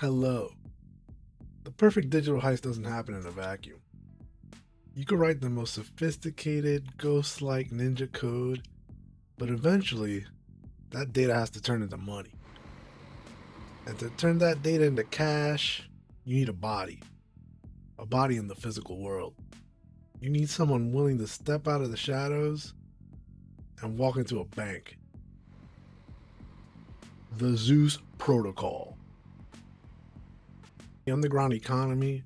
Hello. The perfect digital heist doesn't happen in a vacuum. You could write the most sophisticated, ghost-like ninja code, but eventually, that data has to turn into money. And to turn that data into cash, you need a body. A body in the physical world. You need someone willing to step out of the shadows and walk into a bank. The Zeus Protocol. The underground economy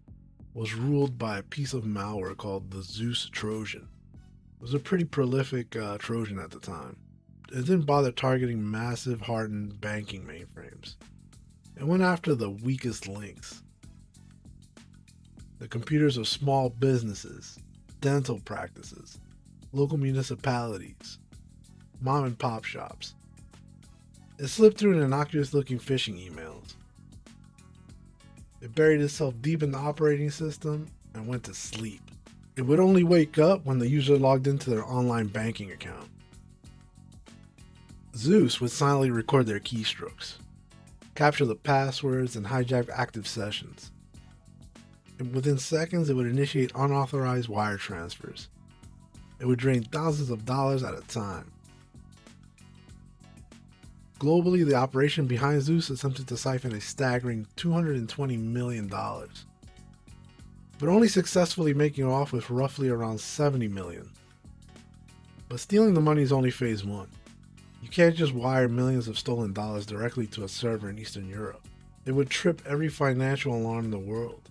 was ruled by a piece of malware called the Zeus Trojan. It was a pretty prolific Trojan at the time. It didn't bother targeting massive hardened banking mainframes. It went after the weakest links. The computers of small businesses, dental practices, local municipalities, mom and pop shops. It slipped through in innocuous looking phishing emails. It buried itself deep in the operating system and went to sleep. It would only wake up when the user logged into their online banking account. Zeus would silently record their keystrokes, capture the passwords, and hijack active sessions. And within seconds, it would initiate unauthorized wire transfers. It would drain thousands of dollars at a time. Globally, the operation behind Zeus attempted to siphon a staggering $220 million, but only successfully making off with roughly around $70 million. But stealing the money is only phase one. You can't just wire millions of stolen dollars directly to a server in Eastern Europe. It would trip every financial alarm in the world.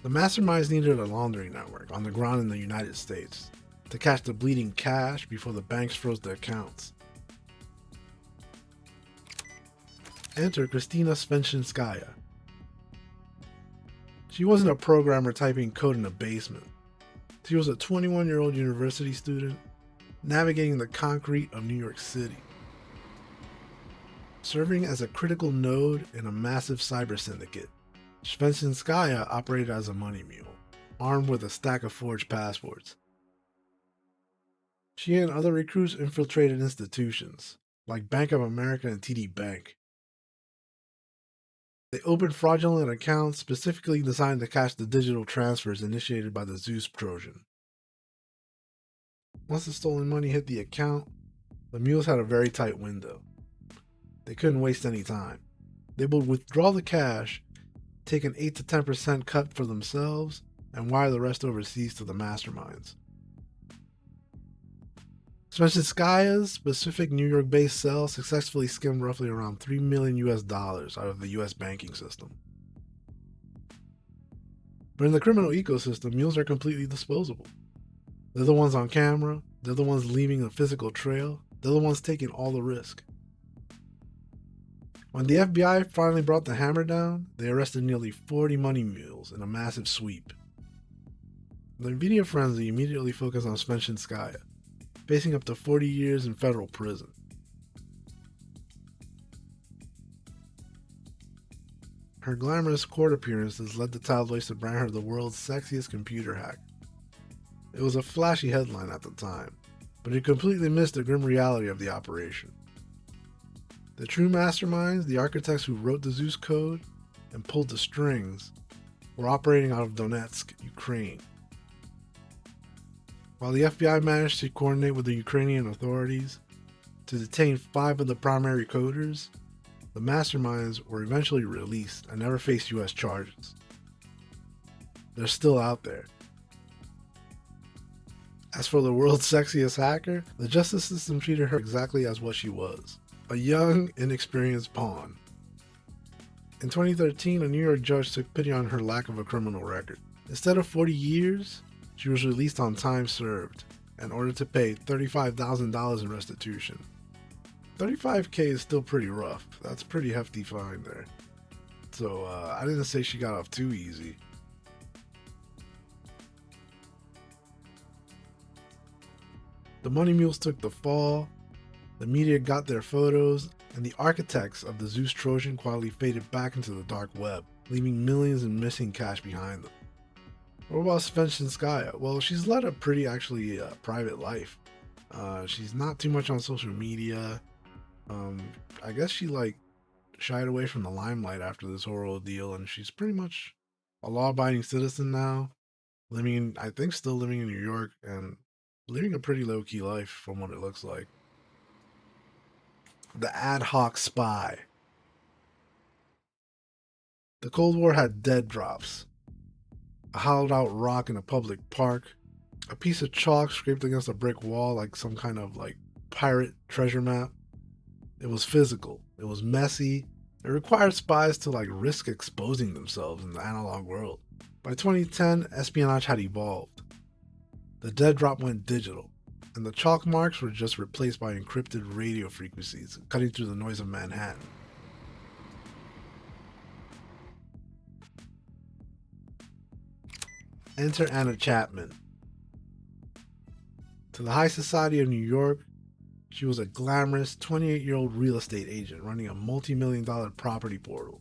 The masterminds needed a laundering network on the ground in the United States to catch the bleeding cash before the banks froze their accounts. Enter Kristina Svechinskaya. She wasn't a programmer typing code in a basement. She was a 21-year-old university student navigating the concrete of New York City, serving as a critical node in a massive cyber syndicate. Svechinskaya operated as a money mule, armed with a stack of forged passports. She and other recruits infiltrated institutions, like Bank of America and TD Bank. They opened fraudulent accounts specifically designed to catch the digital transfers initiated by the Zeus Trojan. Once the stolen money hit the account, the mules had a very tight window. They couldn't waste any time. They would withdraw the cash, take an 8 to 10% cut for themselves, and wire the rest overseas to the masterminds. Svechinskaya's specific New York-based cell successfully skimmed roughly around $3 million out of the US banking system. But in the criminal ecosystem, mules are completely disposable. They're the ones on camera, they're the ones leaving a physical trail, they're the ones taking all the risk. When the FBI finally brought the hammer down, they arrested nearly 40 money mules in a massive sweep. The media frenzy immediately focused on Svechinskaya, facing up to 40 years in federal prison. Her glamorous court appearances led the tabloids to brand her the world's sexiest computer hack. It was a flashy headline at the time, but it completely missed the grim reality of the operation. The true masterminds, the architects who wrote the Zeus code and pulled the strings, were operating out of Donetsk, Ukraine. While the FBI managed to coordinate with the Ukrainian authorities to detain 5 of the primary coders, the masterminds were eventually released and never faced US charges. They're still out there. As for the world's sexiest hacker, the justice system treated her exactly as what she was, a young, inexperienced pawn. In 2013, a New York judge took pity on her lack of a criminal record. Instead of 40 years, she was released on time served and ordered to pay $35,000 in restitution. $35K is still pretty rough. That's a pretty hefty fine there. So I didn't say she got off too easy. The money mules took the fall, the media got their photos, and the architects of the Zeus Trojan quietly faded back into the dark web, leaving millions in missing cash behind them. What about Svechinskaya? Well, she's led a pretty private life. She's not too much on social media. I guess she shied away from the limelight after this horrible ordeal, and she's pretty much a law-abiding citizen now, I think still living in New York, and living a pretty low-key life from what it looks like. The ad-hoc spy. The Cold War had dead drops. A hollowed-out rock in a public park, a piece of chalk scraped against a brick wall like some kind of pirate treasure map. It was physical. It was messy. It required spies to risk exposing themselves in the analog world. By 2010, espionage had evolved. The dead drop went digital, and the chalk marks were just replaced by encrypted radio frequencies cutting through the noise of Manhattan. Enter Anna Chapman. To the high society of New York, she was a glamorous 28-year-old real estate agent running a multi-million-dollar property portal.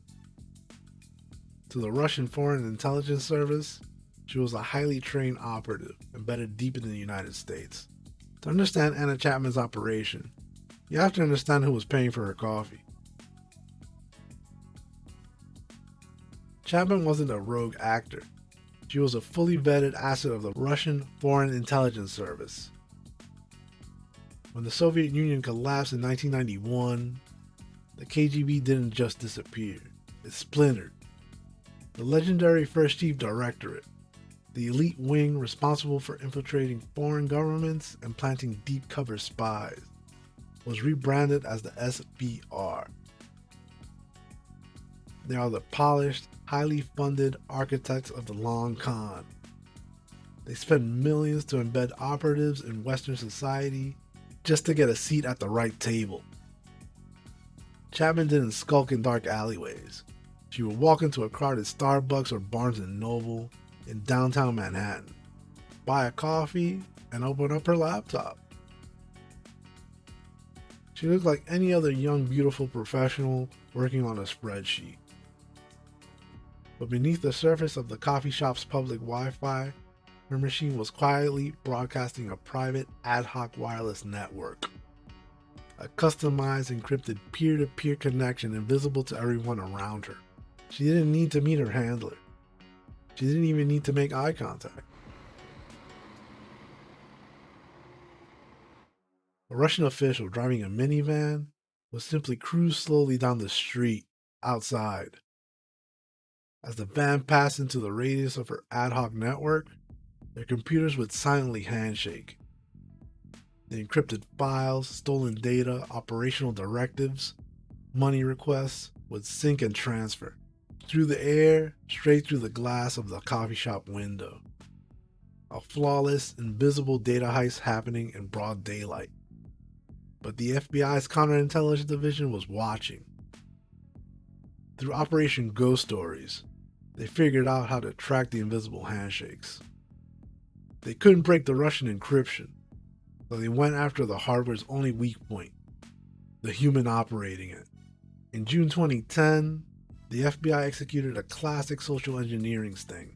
To the Russian Foreign Intelligence Service, she was a highly trained operative embedded deep in the United States. To understand Anna Chapman's operation, you have to understand who was paying for her coffee. Chapman wasn't a rogue actor. She was a fully vetted asset of the Russian Foreign Intelligence Service. When the Soviet Union collapsed in 1991, the KGB didn't just disappear, it splintered. The legendary First Chief Directorate, the elite wing responsible for infiltrating foreign governments and planting deep cover spies, was rebranded as the SVR. They are the polished, highly funded architects of the long con. They spend millions to embed operatives in Western society just to get a seat at the right table. Chapman didn't skulk in dark alleyways. She would walk into a crowded Starbucks or Barnes & Noble in downtown Manhattan, buy a coffee, and open up her laptop. She looked like any other young, beautiful professional working on a spreadsheet. But beneath the surface of the coffee shop's public Wi-Fi, her machine was quietly broadcasting a private ad hoc wireless network. A customized, encrypted peer-to-peer connection invisible to everyone around her. She didn't need to meet her handler. She didn't even need to make eye contact. A Russian official driving a minivan would simply cruise slowly down the street outside. As the van passed into the radius of her ad hoc network, their computers would silently handshake. The encrypted files, stolen data, operational directives, money requests would sync and transfer through the air, straight through the glass of the coffee shop window. A flawless, invisible data heist happening in broad daylight. But the FBI's counterintelligence division was watching. Through Operation Ghost Stories, they figured out how to track the invisible handshakes. They couldn't break the Russian encryption, so they went after the hardware's only weak point, the human operating it. In June 2010, the FBI executed a classic social engineering sting.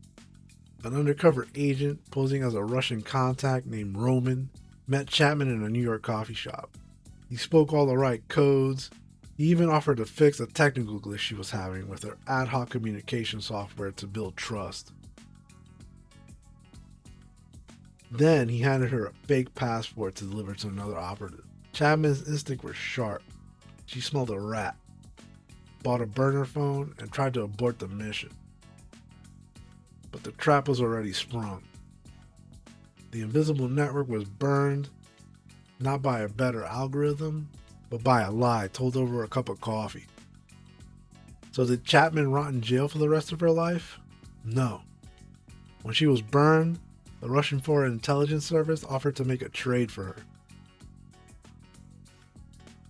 An undercover agent posing as a Russian contact named Roman met Chapman in a New York coffee shop. He spoke all the right codes. He even offered to fix a technical glitch she was having with her ad hoc communication software to build trust. Then he handed her a fake passport to deliver to another operative. Chapman's instincts were sharp. She smelled a rat, bought a burner phone, and tried to abort the mission. But the trap was already sprung. The invisible network was burned, not by a better algorithm, but by a lie told over a cup of coffee. So did Chapman rot in jail for the rest of her life? No. When she was burned, the Russian Foreign Intelligence Service offered to make a trade for her.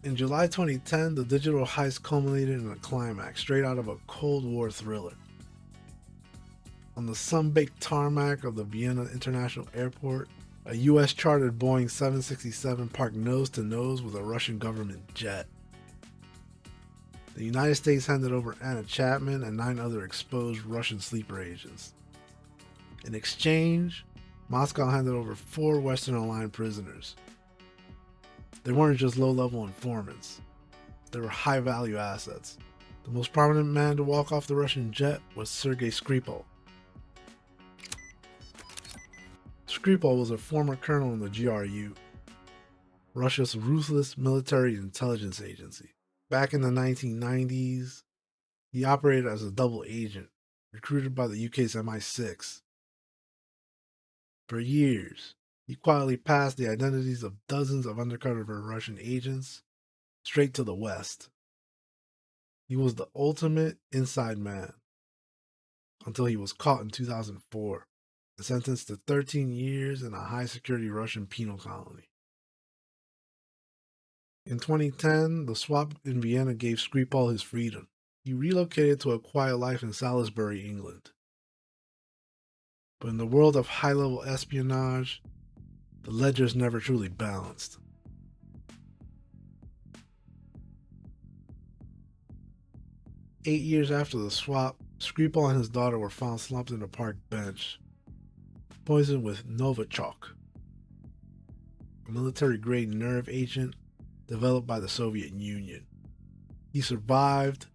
In July 2010, the digital heist culminated in a climax straight out of a Cold War thriller. On the sun-baked tarmac of the Vienna International Airport, a US-chartered Boeing 767 parked nose-to-nose with a Russian government jet. The United States handed over Anna Chapman and 9 other exposed Russian sleeper agents. In exchange, Moscow handed over 4 Western-aligned prisoners. They weren't just low-level informants. They were high-value assets. The most prominent man to walk off the Russian jet was Sergei Skripal. Skripal was a former colonel in the GRU, Russia's ruthless military intelligence agency. Back in the 1990s, he operated as a double agent, recruited by the UK's MI6. For years, he quietly passed the identities of dozens of undercover Russian agents straight to the West. He was the ultimate inside man until he was caught in 2004 and sentenced to 13 years in a high-security Russian penal colony. In 2010, the swap in Vienna gave Skripal his freedom. He relocated to a quiet life in Salisbury, England. But in the world of high-level espionage, the ledgers never truly balanced. Eight years after the swap, Skripal and his daughter were found slumped in a park bench, poisoned with Novichok, a military-grade nerve agent developed by the Soviet Union. He survived,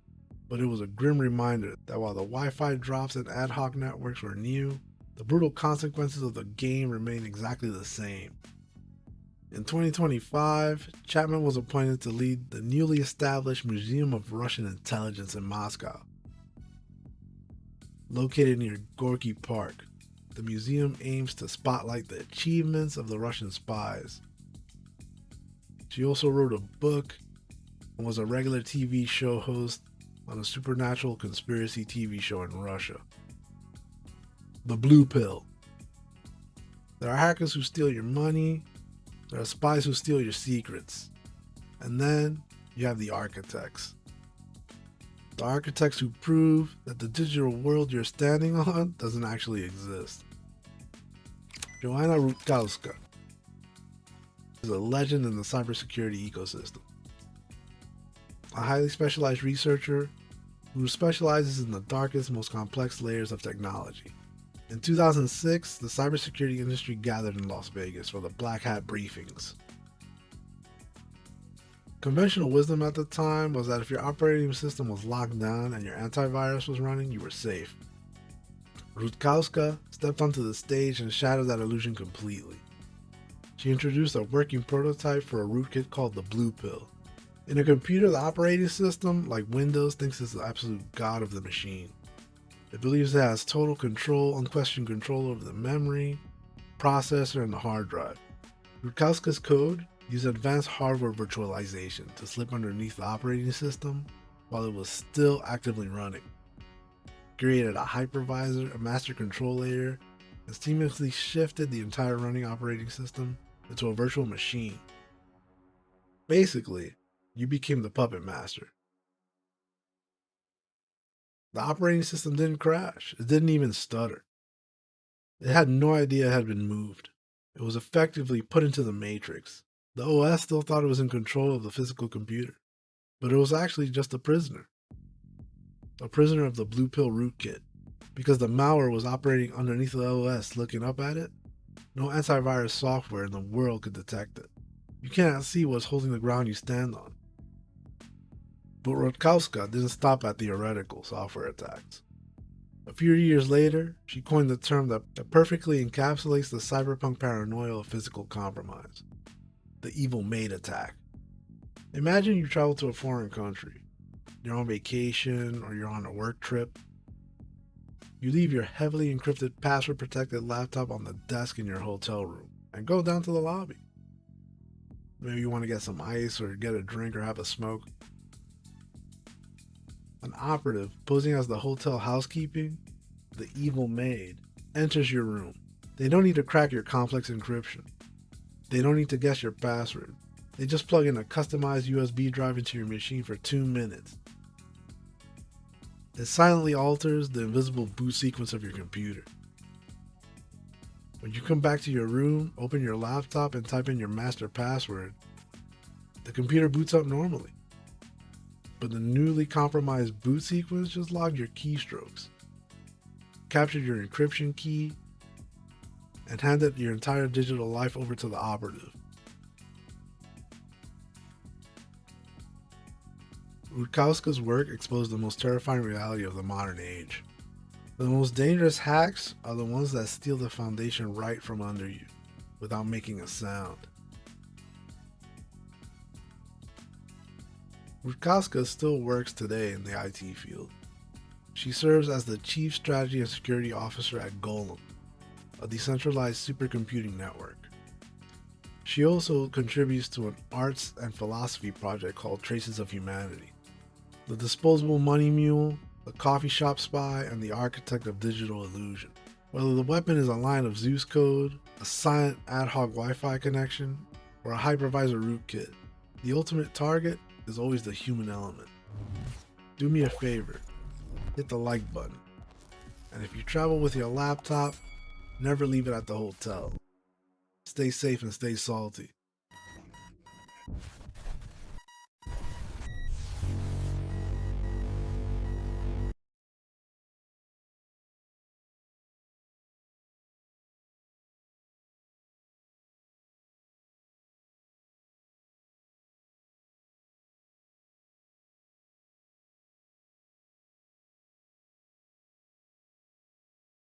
but it was a grim reminder that while the Wi-Fi drops and ad hoc networks were new, the brutal consequences of the game remained exactly the same. In 2025, Chapman was appointed to lead the newly established Museum of Russian Intelligence in Moscow. Located near Gorky Park, the museum aims to spotlight the achievements of the Russian spies. She also wrote a book and was a regular TV show host on a supernatural conspiracy TV show in Russia. The Blue Pill. There are hackers who steal your money, there are spies who steal your secrets, and then you have the architects. The architects who prove that the digital world you're standing on doesn't actually exist. Joanna Rutkowska is a legend in the cybersecurity ecosystem. A highly specialized researcher who specializes in the darkest, most complex layers of technology. In 2006, the cybersecurity industry gathered in Las Vegas for the Black Hat briefings. Conventional wisdom at the time was that if your operating system was locked down and your antivirus was running, you were safe. Rutkowska stepped onto the stage and shattered that illusion completely. She introduced a working prototype for a rootkit called the Blue Pill. In a computer, the operating system, like Windows, thinks it's the absolute god of the machine. It believes it has total control, unquestioned control over the memory, processor, and the hard drive. Rutkowska's code used advanced hardware virtualization to slip underneath the operating system while it was still actively running. Created a hypervisor, a master control layer, and seamlessly shifted the entire running operating system into a virtual machine. Basically, you became the puppet master. The operating system didn't crash. It didn't even stutter. It had no idea it had been moved. It was effectively put into the matrix. The OS still thought it was in control of the physical computer, but it was actually just a prisoner. A prisoner of the Blue Pill rootkit. Because the malware was operating underneath the OS looking up at it, no antivirus software in the world could detect it. You cannot see what's holding the ground you stand on. But Rutkowska didn't stop at theoretical software attacks. A few years later, she coined the term that perfectly encapsulates the cyberpunk paranoia of physical compromise: the evil Maid Attack. Imagine you travel to a foreign country. You're on vacation or you're on a work trip. You leave your heavily encrypted, password-protected laptop on the desk in your hotel room and go down to the lobby. Maybe you want to get some ice or get a drink or have a smoke. An operative posing as the hotel housekeeping, the evil maid, enters your room. They don't need to crack your complex encryption. They don't need to guess your password. They just plug in a customized USB drive into your machine for 2 minutes. It silently alters the invisible boot sequence of your computer. When you come back to your room, open your laptop and type in your master password, the computer boots up normally. But the newly compromised boot sequence just logged your keystrokes, captured your encryption key, and handed your entire digital life over to the operative. Rutkowska's work exposed the most terrifying reality of the modern age. The most dangerous hacks are the ones that steal the foundation right from under you, without making a sound. Rutkowska still works today in the IT field. She serves as the Chief Strategy and Security Officer at Golem, a decentralized supercomputing network. She also contributes to an arts and philosophy project called Traces of Humanity. The disposable money mule, the coffee shop spy, and the architect of digital illusion. Whether the weapon is a line of Zeus code, a silent ad hoc Wi-Fi connection, or a hypervisor rootkit, the ultimate target is always the human element. Do me a favor, hit the like button. And if you travel with your laptop, never leave it at the hotel. Stay safe and stay salty.